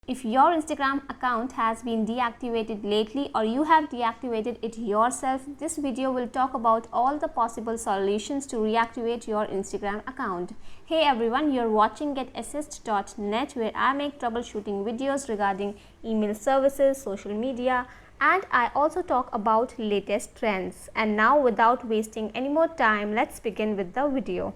If your Instagram account has been deactivated lately or you have deactivated it yourself, this video will talk about all the possible solutions to reactivate your Instagram account. Hey everyone, you're watching GetAssist.net, where I make troubleshooting videos regarding email services, social media, and I also talk about latest trends. And now, without wasting any more time, let's begin with the video.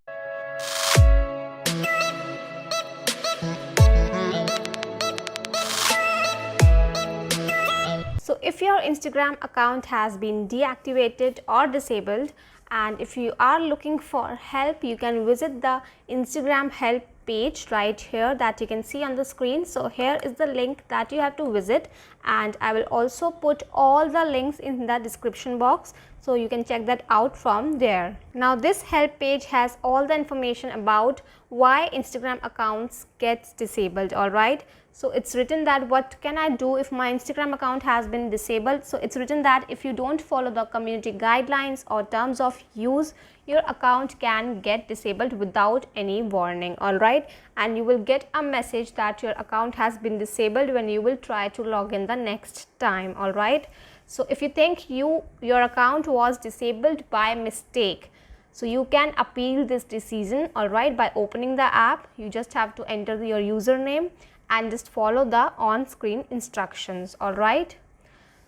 So if your Instagram account has been deactivated or disabled, and if you are looking for help, you can visit the Instagram help page right here that you can see on the screen. So here is the link that you have to visit, and I will also put all the links in the description box, so you can check that out from there. Now this help page has all the information about why Instagram accounts gets disabled. Alright, so it's written that what can I do if my Instagram account has been disabled. So it's written that if you don't follow the community guidelines or terms of use, your account can get disabled without any warning. Alright, and you will get a message that your account has been disabled when you will try to log in the next time. Alright, so if you think your account was disabled by mistake, so you can appeal this decision. Alright, by opening the app, you just have to enter your username and just follow the on-screen instructions. Alright,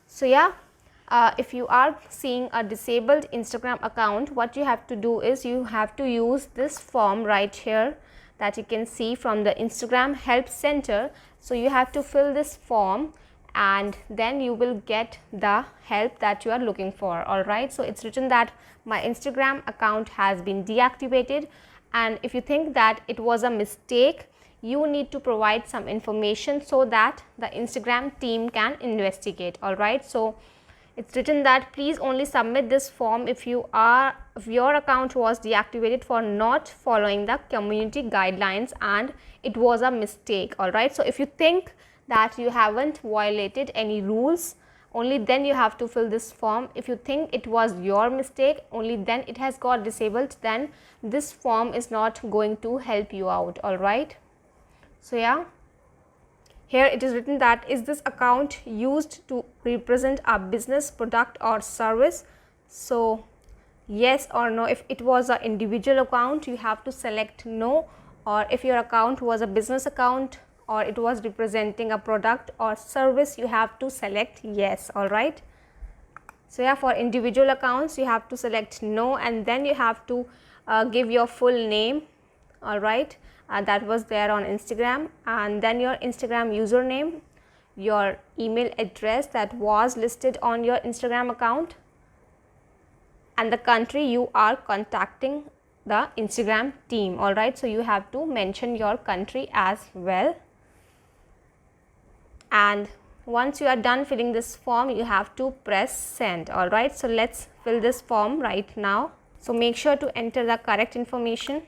so yeah, if you are seeing a disabled Instagram account, what you have to do is you have to use this form right here that you can see from the Instagram help center. So you have to fill this form and then you will get the help that you are looking for. Alright, so it's written that my Instagram account has been deactivated, and if you think that it was a mistake, you need to provide some information so that the Instagram team can investigate. Alright, so it's written that please only submit this form if your account was deactivated for not following the community guidelines and it was a mistake. Alright, so if you think that you haven't violated any rules, only then you have to fill this form. If you think it was your mistake, only then it has got disabled, then this form is not going to help you out. Alright, so yeah, here it is written that is this account used to represent a business, product or service? So yes or no. If it was an individual account, you have to select no, or if your account was a business account or it was representing a product or service, you have to select yes. Alright, so yeah, for individual accounts you have to select no, and then you have to give your full name. Alright, that was there on Instagram, and then your Instagram username, your email address that was listed on your Instagram account, and the country you are contacting the Instagram team. Alright, so you have to mention your country as well. And once you are done filling this form, you have to press send. Alright, so let's fill this form right now. So make sure to enter the correct information.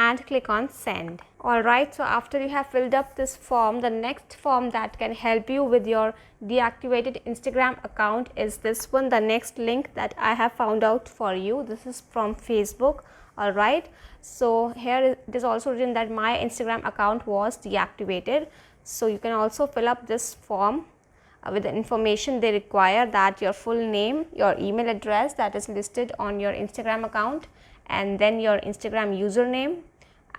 And click on send. Alright, so after you have filled up this form, the next form that can help you with your deactivated Instagram account is this one, the next link that I have found out for you. This is from Facebook. Alright, so here it is also written that my Instagram account was deactivated. So you can also fill up this form with the information they require, that your full name, your email address that is listed on your Instagram account, and then your Instagram username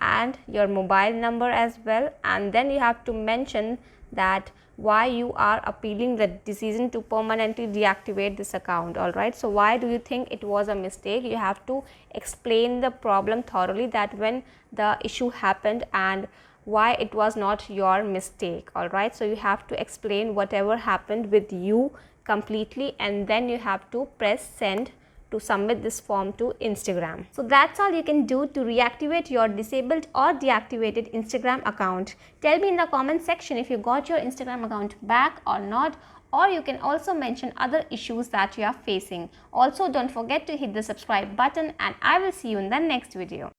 and your mobile number as well, and then you have to mention that why you are appealing the decision to permanently deactivate this account. Alright, so why do you think it was a mistake? You have to explain the problem thoroughly, that when the issue happened and why it was not your mistake. Alright, so you have to explain whatever happened with you completely, and then you have to press send to submit this form to Instagram. So that's all you can do to reactivate your disabled or deactivated Instagram account. Tell me in the comment section if you got your Instagram account back or not, or you can also mention other issues that you are facing. Also, don't forget to hit the subscribe button, and I will see you in the next video.